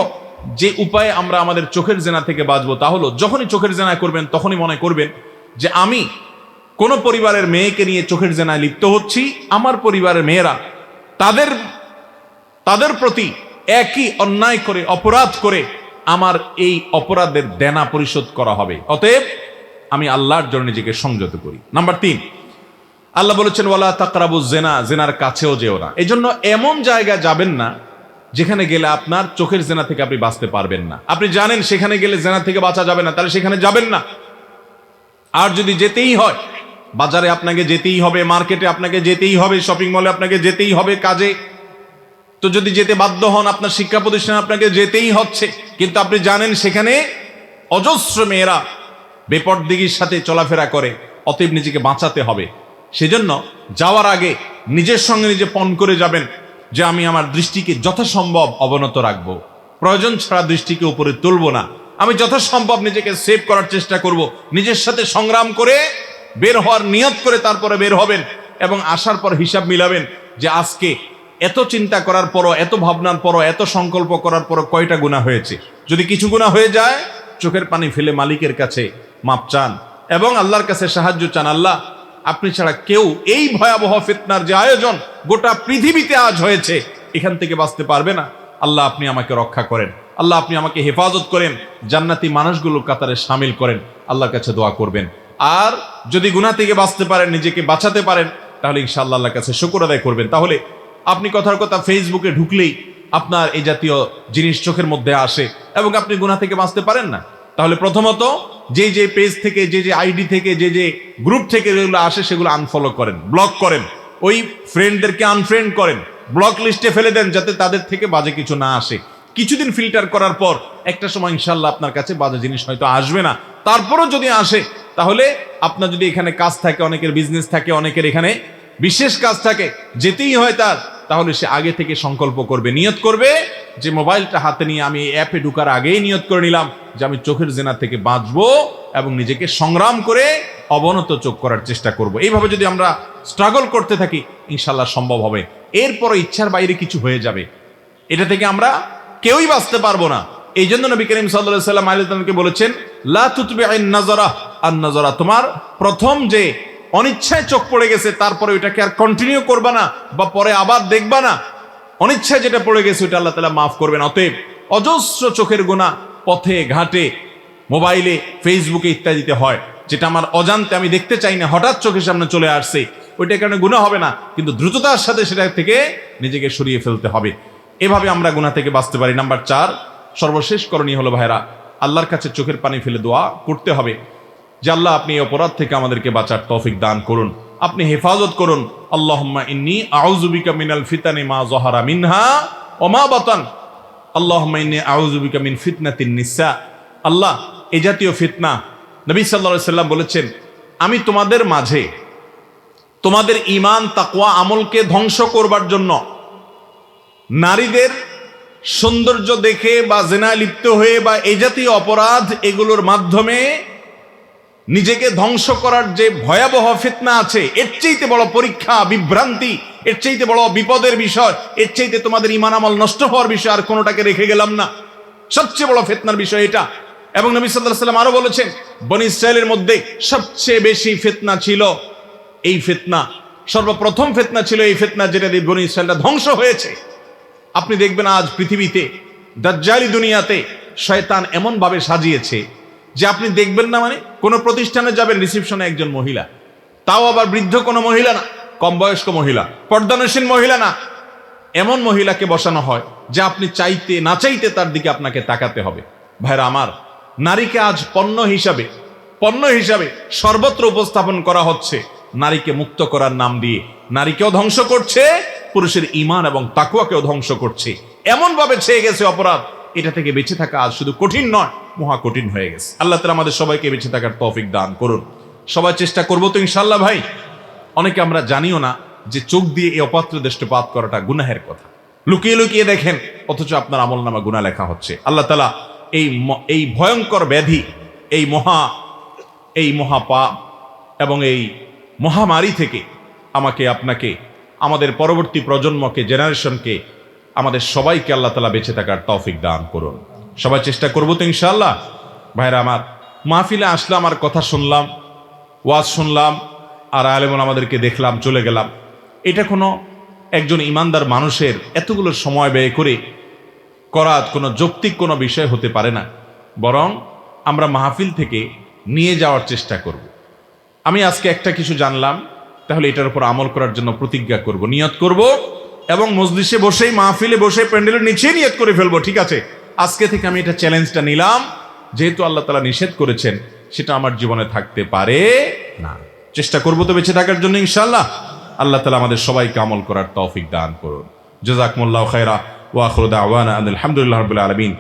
যে উপায়ে আমরা আমাদের চোখের জেনা থেকে বাঁচবো তা হলো, যখনই চোখের জেনা করবেন তখনই মনে করবেন যে আমি কোন পরিবারের মেয়েকে নিয়ে চোখের জেনায় লিপ্ত হচ্ছি, আমার পরিবারের মেয়েরা তাদের প্রতি একই অন্যায় করে, অপরাধ করে আমার এই অপরাধের দেনা পরিশোধ করা হবে। অতএব আমি আল্লাহর জন্য নিজেকে সংযত করি। নাম্বার 3, আল্লাহ বলেছেন ওয়ালা তাকরাবুজ জেনা, জেনার কাছেও যেও না। এই জন্য এমন জায়গায় যাবেন না যেখানে গেলে আপনার চোখের জেনা থেকে আপনি বাঁচতে পারবেন না। আপনি জানেন সেখানে গেলে জেনা থেকে বাঁচা যাবে না, তাহলে সেখানে যাবেন না। আর যদি যেতেই হয়, বাজারে আপনাকে যেতেই হবে, মার্কেটে আপনাকে যেতেই হবে, শপিং মলে আপনাকে যেতেই হবে কাজে, তো যদি যেতে বাধ্য হন, আপনার শিক্ষা প্রতিষ্ঠানে আপনাকে যেতেই হচ্ছে, কিন্তু আপনি জানেন সেখানে অজস্র মেয়েরা বেপরদিগির সাথে চলাফেরা করে, অতএব নিজেকে বাঁচাতে হবে। সেজন্য যাওয়ার আগে নিজের সঙ্গে নিজে পণ করে যাবেন যে আমি আমার দৃষ্টিকে যথাসম্ভব অবনত রাখবো, প্রয়োজন ছাড়া দৃষ্টিকে উপরে তুলব না। আমি যথাসম্ভব নিজেকে সেভ করার চেষ্টা করব। নিজের সাথে সংগ্রাম করে বের হওয়ার নিয়ত করে তারপরে বের হবেন এবং আসার পর হিসাব মিলাবেন যে আজকে এত চিন্তা করার পরও, এত ভাবনার পরও, এত সংকল্প করার পরও কয়টা গুনাহ হয়েছে। যদি কিছু গুনাহ হয়ে যায়, চোখের পানি ফেলে মালিকের কাছে মাপ চান এবং আল্লাহর কাছে সাহায্য চান। আল্লাহ, আপনি ছাড়া কেউ এই ভয়াবহ ফিতনার যে আয়োজন গোটা পৃথিবীতে আজ হয়েছে, এখান থেকে বাঁচতে পারবে না। আল্লাহ, আপনি আমাকে রক্ষা করেন। আল্লাহ, আপনি আমাকে হেফাজত করেন, জান্নাতি মানুষগুলোর কাতারে শামিল করেন। আল্লাহর কাছে দোয়া করবেন। আর যদি গুনাহ থেকে বাঁচতে পারেন, নিজেকে বাঁচাতে পারেন, তাহলে ইনশাআল্লাহ আল্লাহর কাছে শুকর আদায় করবেন। তাহলে আপনি কথার কথা ফেসবুকে ঢুকলেই আপনার এই জাতীয় জিনিস চোখের মধ্যে আসে এবং আপনি গুনাহ থেকে বাঁচতে পারেন না। তাহলে প্রথমত যে যে পেজ থেকে, যে যে আইডি থেকে, যে যে গ্রুপ থেকে যেগুলো আসে সেগুলো আনফলো করেন, ব্লক করেন, ওই ফ্রেন্ডদেরকে আনফ্রেন্ড করেন, ব্লক লিস্টে ফেলে দেন যাতে তাদের থেকে বাজে কিছু না আসে। কিছুদিন ফিল্টার করার পর একটা সময় ইনশাআল্লাহ আপনার কাছে বাজে জিনিস হয়তো আসবে না। তারপরও যদি আসে, তাহলে আপনার যদি এখানে কাজ থাকে, অনেকের বিজনেস থাকে, অনেকের এখানে বিশেষ কাজ থাকে, যেতেই হয় তার, তাহলে সে আগে থেকে সংকল্প করবে, নিয়ত করবে যে মোবাইলটা হাতে নিয়ে আমি অ্যাপে ঢুকার আগেই নিয়ত করে নিলাম যে আমি চোখের জেনা থেকে বাঁচবো এবং নিজেকে সংগ্রাম করে অবনত চোখ করার চেষ্টা করব। এইভাবে যদি আমরা স্ট্রাগল করতে থাকি, ইনশাআল্লাহ সম্ভব হবে। এরপরও ইচ্ছার বাইরে কিছু হয়ে যাবে, এটা থেকে আমরা কেউই বাঁচতে পারবো না। এই জন্য নবী করিম সাল্লাল্লাহু আলাইহি ওয়াসাল্লাম বলেছেন, লা তুতবি'আন নাযারা আন নাযারা, তোমার প্রথম যে অনিচ্ছায় চোখ পড়ে গেছে, তারপরে ওইটাকে আর কন্টিনিউ করবা না বা পরে আবার দেখবা না। অনিচ্ছায় যেটা পড়ে গেছে ওটা আল্লাহ তাআলা মাফ করবেন। অতএব অজস্র চোখের গুনাহ পথে ঘাটে, মোবাইলে, ফেসবুকে ইত্যাদিতে হয়, যেটা আমার অজান্তে আমি দেখতে চাই না, হঠাৎ চোখের সামনে চলে আসছে, ওইটার কারণে গুনাহ হবে না, কিন্তু দ্রুততার সাথে সেটা থেকে নিজেকে সরিয়ে ফেলতে হবে। এভাবে আমরা গুনাহ থেকে বাঁচতে পারি। নাম্বার 4, সর্বশেষ করণীয় হলো ভাইরা, আল্লাহর কাছে চোখের পানি ফেলে দোয়া করতে হবে যে আল্লাহ আপনি এই অপরাধ থেকে আমাদেরকে বাঁচার তৌফিক দান করুন, আপনি হেফাজত করুন। আল্লাহুম্মা ইন্নী আউযু বিকা মিনাল ফিতানি মা যাহারা মিনহা ওয়া মা বাতান। আল্লাহুম্মা ইন্নী আউযু বিকা মিন ফিতনাতিন নিসা। আল্লাহ, এই জাতীয় ফিতনা, নবী সাল্লাল্লাহু আলাইহি সাল্লাম বলেছেন, আমি তোমাদের মাঝে তোমাদের ঈমান, তাকওয়া, আমলকে ধ্বংস করবার জন্য নারীদের সৌন্দর্য দেখে বা জিনায় লিপ্ত হয়ে বা এই জাতীয় অপরাধ, এগুলোর মাধ্যমে নিজেকে ধ্বংস করার যে ভয়াবহ ফিতনা আছে, এর চাইতে বড় পরীক্ষা, বিভ্রান্তি, এর চাইতে বড় বিপদের বিষয়, এর চাইতে তোমাদের ঈমান আমল নষ্ট হওয়ার বিষয় আর কোনোটাকে রেখে গেলাম না। সবচেয়ে বড় ফিতনার বিষয় এটা। এবং নবী সাল্লাল্লাহু আলাইহি ওয়াসাল্লাম আরো বলেছেন, বনী ইসরাঈলের মধ্যে সবচেয়ে বেশি ফিতনা ছিল এই ফিতনা, সর্বপ্রথম ফিতনা ছিল এই ফিতনা, যেটা দিয়ে বনী ইসরাঈলরা ধ্বংস হয়েছে। আপনি দেখবেন আজ পৃথিবীতে, দাজ্জালি দুনিয়াতে শয়তান এমন ভাবে সাজিয়েছে যে আপনি দেখবেন না, মানে কোনো প্রতিষ্ঠানে যাবেন, রিসেপশনে একজন মহিলা, তাও আবার বৃদ্ধ কোনো মহিলা না, কম বয়স্ক মহিলা, পর্দানসীন মহিলা না, এমন মহিলাকে বসানো হয় যে আপনি চাইতে না চাইতে তার দিকে আপনাকে তাকাতে হবে। ভাইরা আমার, নারীকে আজ পণ্য হিসাবে সর্বত্র উপস্থাপন করা হচ্ছে। নারীকে মুক্ত করার নাম দিয়ে নারীকেও ধ্বংস করছে, পুরুষের ঈমান এবং তাকওয়াকেও ধ্বংস করছে। এমন ভাবে ছেয়ে গেছে অপরাধ, এটা থেকে বেঁচে থাকা আজ শুধু কঠিন নয়, মহা কঠিন হয়ে গেছে। আল্লাহ তাআলা আমাদের সবাইকে বেঁচে থাকার তৌফিক দান করুন। সবাই চেষ্টা করবো তো ইনশাআল্লাহ। ভাই, অনেকে আমরা জানিও না যে চোখ দিয়ে এই অপাত্র দৃষ্টিপাত করাটা গুনাহের কথা। লুকিয়ে লুকিয়ে দেখেন, অথচ আপনার আমলনামা গুনাহ লেখা হচ্ছে। আল্লাহ তাআলা এই ভয়ঙ্কর ব্যাধি, এই মহাপাপ এবং এই মহামারী থেকে আমাকে, আপনাকে, আমাদের পরবর্তী প্রজন্মকে, জেনারেশনকে, আমাদের সবাইকে আল্লাহ তাআলা বেঁচে থাকার তৌফিক দান করুন। সবাই চেষ্টা করবো তো ইনশাআল্লাহ। ভাইরা আমার, মাহফিলে আসলাম, আর কথা শুনলাম, ওয়াজ শুনলাম, আর আলেমন আমাদেরকে দেখলাম, চলে গেলাম। এটা কোনো একজন ইমানদার মানুষের এতগুলো সময় ব্যয় করে করা কোনো যৌক্তিক কোনো বিষয় হতে পারে না। বরং আমরা মাহফিল থেকে নিয়ে যাওয়ার চেষ্টা করব। আমি আজকে একটা কিছু জানলাম, তাহলে এটার উপর আমল করার জন্য প্রতিজ্ঞা করব, নিয়ত করব, এবং মজলিসে বসেই, মাহফিলে বসে, প্যান্ডেলের নিচেই নিয়ত করে ফেলবো। ঠিক আছে, আজকে থেকে আমি এটা চ্যালেঞ্জটা নিলাম, যেহেতু আল্লাহ তাআলা নিষেধ করেছেন, সেটা আমার জীবনে থাকতে পারে না। চেষ্টা করবো তো বেঁচে থাকার জন্য ইনশাআল্লাহ। আল্লাহ তাআলা আমাদের সবাইকে আমল করার তৌফিক দান করুন। জাযাকুমুল্লাহু খায়রা ওয়া আখিরু দাওয়ানা আলহামদুলিল্লাহি রাব্বিল আলামিন।